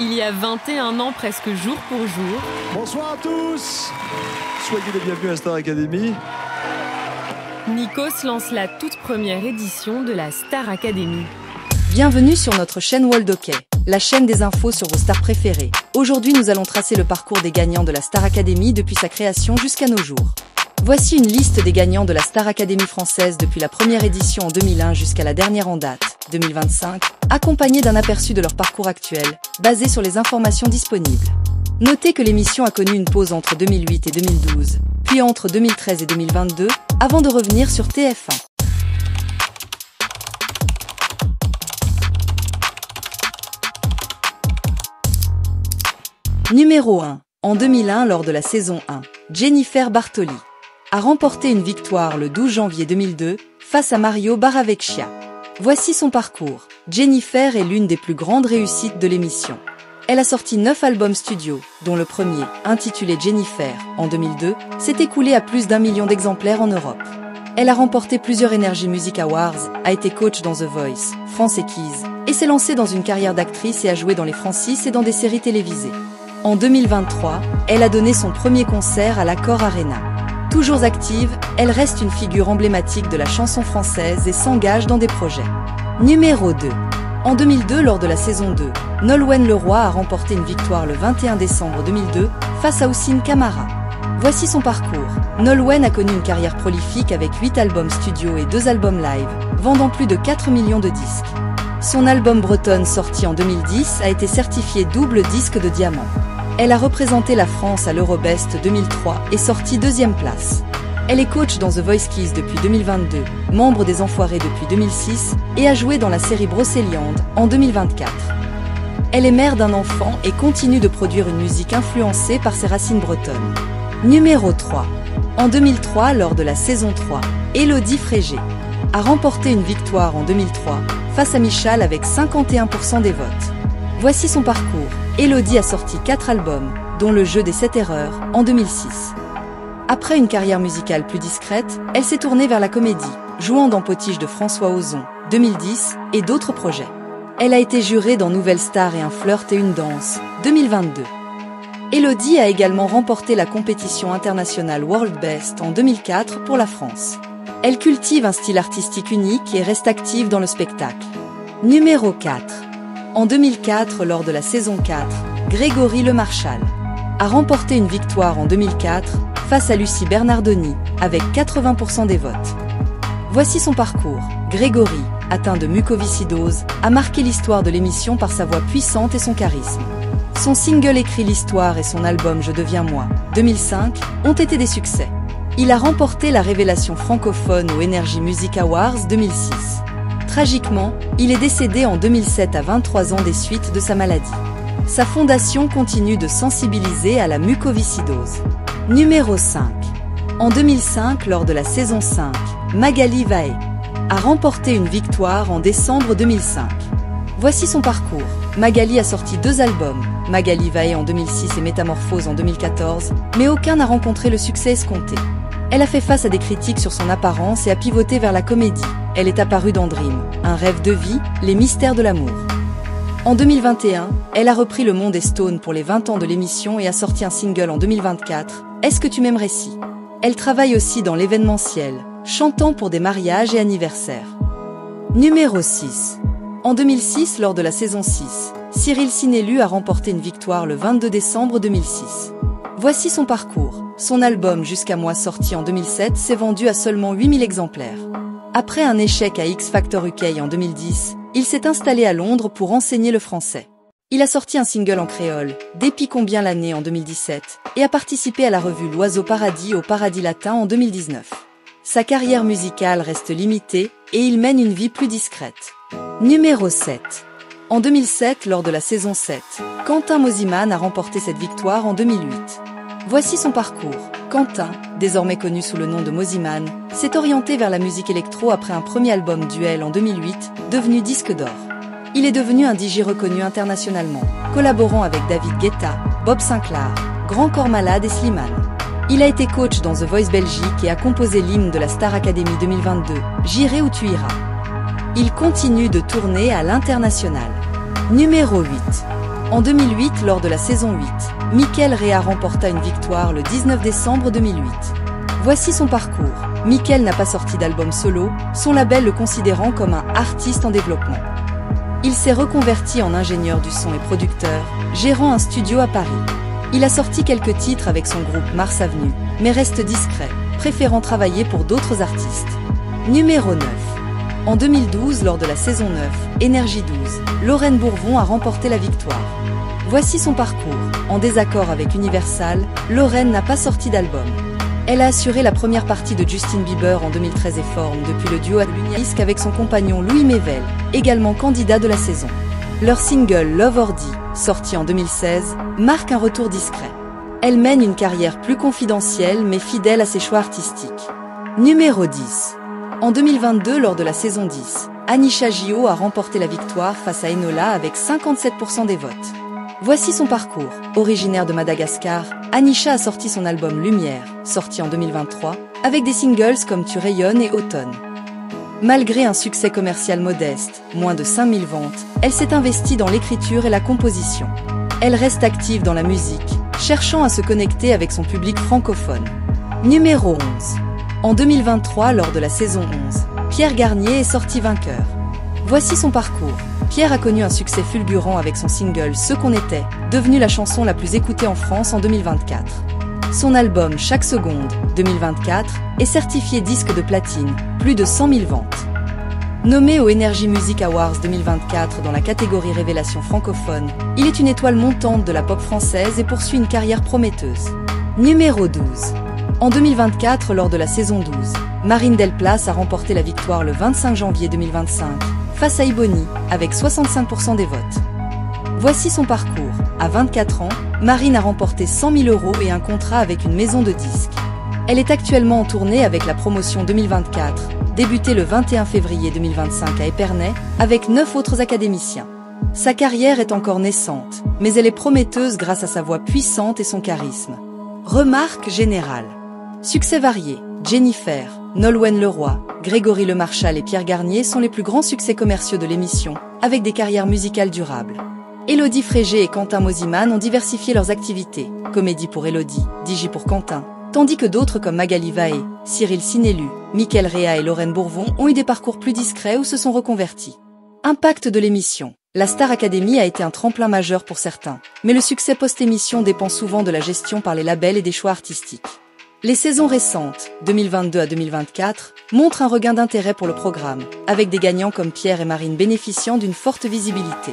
Il y a 21 ans, presque jour pour jour. Bonsoir à tous. Soyez les bienvenus à Star Academy. Nikos lance la toute première édition de la Star Academy. Bienvenue sur notre chaîne World Hockey, la chaîne des infos sur vos stars préférées. Aujourd'hui, nous allons tracer le parcours des gagnants de la Star Academy depuis sa création jusqu'à nos jours. Voici une liste des gagnants de la Star Academy française depuis la première édition en 2001 jusqu'à la dernière en date, 2025, accompagnée d'un aperçu de leur parcours actuel, basé sur les informations disponibles. Notez que l'émission a connu une pause entre 2008 et 2012, puis entre 2013 et 2022, avant de revenir sur TF1. Numéro 1. En 2001, lors de la saison 1, Jennifer Bartoli a remporté une victoire le 12 janvier 2002 face à Mario Barravecchia. Voici son parcours. Jennifer est l'une des plus grandes réussites de l'émission. Elle a sorti 9 albums studio, dont le premier, intitulé Jennifer, en 2002, s'est écoulé à plus d'1 million d'exemplaires en Europe. Elle a remporté plusieurs Energy Music Awards, a été coach dans The Voice, France et Keys, et s'est lancée dans une carrière d'actrice et a joué dans les Francis et dans des séries télévisées. En 2023, elle a donné son premier concert à l'Accor Arena. Toujours active, elle reste une figure emblématique de la chanson française et s'engage dans des projets. Numéro 2. En 2002, lors de la saison 2, Nolwenn Leroy a remporté une victoire le 21 décembre 2002 face à Ousine Camara. Voici son parcours. Nolwenn a connu une carrière prolifique avec 8 albums studio et 2 albums live, vendant plus de 4 millions de disques. Son album Bretonne, sorti en 2010, a été certifié double disque de diamant. Elle a représenté la France à l'Eurobest 2003 et sorti 2e place. Elle est coach dans The Voice Kids depuis 2022, membre des Enfoirés depuis 2006 et a joué dans la série Brocéliande en 2024. Elle est mère d'un enfant et continue de produire une musique influencée par ses racines bretonnes. Numéro 3. En 2003, lors de la saison 3, Élodie Frégé a remporté une victoire en 2003 face à Michal avec 51% des votes. Voici son parcours. Élodie a sorti 4 albums, dont Le Jeu des 7 erreurs, en 2006. Après une carrière musicale plus discrète, elle s'est tournée vers la comédie, jouant dans Potiche de François Ozon, 2010, et d'autres projets. Elle a été jurée dans Nouvelle Star et Un flirt et une danse, 2022. Élodie a également remporté la compétition internationale World Best en 2004 pour la France. Elle cultive un style artistique unique et reste active dans le spectacle. Numéro 4. En 2004, lors de la saison 4, Grégory Lemarchal a remporté une victoire en 2004 face à Lucie Bernardoni, avec 80% des votes. Voici son parcours. Grégory, atteint de mucoviscidose, a marqué l'histoire de l'émission par sa voix puissante et son charisme. Son single Écrit l'histoire et son album Je deviens moi, 2005, ont été des succès. Il a remporté la révélation francophone aux Energy Music Awards 2006. Tragiquement, il est décédé en 2007 à 23 ans des suites de sa maladie. Sa fondation continue de sensibiliser à la mucoviscidose. Numéro 5. En 2005, lors de la saison 5, Magali Vaé a remporté une victoire en décembre 2005. Voici son parcours. Magali a sorti 2 albums, Magali Vaé en 2006 et Métamorphose en 2014, mais aucun n'a rencontré le succès escompté. Elle a fait face à des critiques sur son apparence et a pivoté vers la comédie. Elle est apparue dans Dream, Un rêve de vie, Les mystères de l'amour. En 2021, elle a repris Le Monde et Stone pour les 20 ans de l'émission et a sorti un single en 2024, Est-ce que tu m'aimerais si ? Elle travaille aussi dans l'événementiel, chantant pour des mariages et anniversaires. Numéro 6. En 2006, lors de la saison 6, Cyril Sinélu a remporté une victoire le 22 décembre 2006. Voici son parcours. Son album Jusqu'à moi, sorti en 2007, s'est vendu à seulement 8000 exemplaires. Après un échec à X Factor UK en 2010, il s'est installé à Londres pour enseigner le français. Il a sorti un single en créole, Depuis combien l'année en 2017, et a participé à la revue L'Oiseau Paradis au Paradis Latin en 2019. Sa carrière musicale reste limitée et il mène une vie plus discrète. Numéro 7. En 2007, lors de la saison 7, Quentin Mosimann a remporté cette victoire en 2008. Voici son parcours. Quentin, désormais connu sous le nom de Mosimann, s'est orienté vers la musique électro après un premier album Duel en 2008, devenu disque d'or. Il est devenu un DJ reconnu internationalement, collaborant avec David Guetta, Bob Sinclair, Grand Corps Malade et Slimane. Il a été coach dans The Voice Belgique et a composé l'hymne de la Star Academy 2022, J'irai où tu iras. Il continue de tourner à l'international. Numéro 8. En 2008, lors de la saison 8, Michael Rea remporta une victoire le 19 décembre 2008. Voici son parcours. Michael n'a pas sorti d'album solo, son label le considérant comme un artiste en développement. Il s'est reconverti en ingénieur du son et producteur, gérant un studio à Paris. Il a sorti quelques titres avec son groupe Mars Avenue, mais reste discret, préférant travailler pour d'autres artistes. Numéro 9. En 2012, lors de la saison 9, Énergie 12, Lorraine Bourvon a remporté la victoire. Voici son parcours. En désaccord avec Universal, Lorraine n'a pas sorti d'album. Elle a assuré la première partie de Justin Bieber en 2013 et forme depuis le duo à Lumiasque avec son compagnon Louis Mével, également candidat de la saison. Leur single Love or Die, sorti en 2016, marque un retour discret. Elle mène une carrière plus confidentielle mais fidèle à ses choix artistiques. Numéro 10. En 2022, lors de la saison 10, Anisha Gio a remporté la victoire face à Enola avec 57% des votes. Voici son parcours. Originaire de Madagascar, Anisha a sorti son album Lumière, sorti en 2023, avec des singles comme Tu rayonnes et Automne. Malgré un succès commercial modeste, moins de 5000 ventes, elle s'est investie dans l'écriture et la composition. Elle reste active dans la musique, cherchant à se connecter avec son public francophone. Numéro 11. En 2023, lors de la saison 11, Pierre Garnier est sorti vainqueur. Voici son parcours. Pierre a connu un succès fulgurant avec son single Ce qu'on était, devenu la chanson la plus écoutée en France en 2024. Son album Chaque seconde, 2024, est certifié disque de platine, plus de 100 000 ventes. Nommé aux Energy Music Awards 2024 dans la catégorie Révélation francophone, il est une étoile montante de la pop française et poursuit une carrière prometteuse. Numéro 12. En 2024, lors de la saison 12, Marine Delplace a remporté la victoire le 25 janvier 2025, face à Iboni, avec 65% des votes. Voici son parcours. À 24 ans, Marine a remporté 100 000 € et un contrat avec une maison de disques. Elle est actuellement en tournée avec la promotion 2024, débutée le 21 février 2025 à Épernay, avec 9 autres académiciens. Sa carrière est encore naissante, mais elle est prometteuse grâce à sa voix puissante et son charisme. Remarque générale. Succès variés. Jennifer, Nolwenn Leroy, Grégory Lemarchal et Pierre Garnier sont les plus grands succès commerciaux de l'émission, avec des carrières musicales durables. Élodie Frégé et Quentin Mosiman ont diversifié leurs activités, comédie pour Élodie, DJ pour Quentin, tandis que d'autres comme Magali Vaé, Cyril Sinélu, Michael Rea et Lorraine Bourvon ont eu des parcours plus discrets ou se sont reconvertis. Impact de l'émission. La Star Academy a été un tremplin majeur pour certains, mais le succès post-émission dépend souvent de la gestion par les labels et des choix artistiques. Les saisons récentes, 2022 à 2024, montrent un regain d'intérêt pour le programme, avec des gagnants comme Pierre et Marine bénéficiant d'une forte visibilité.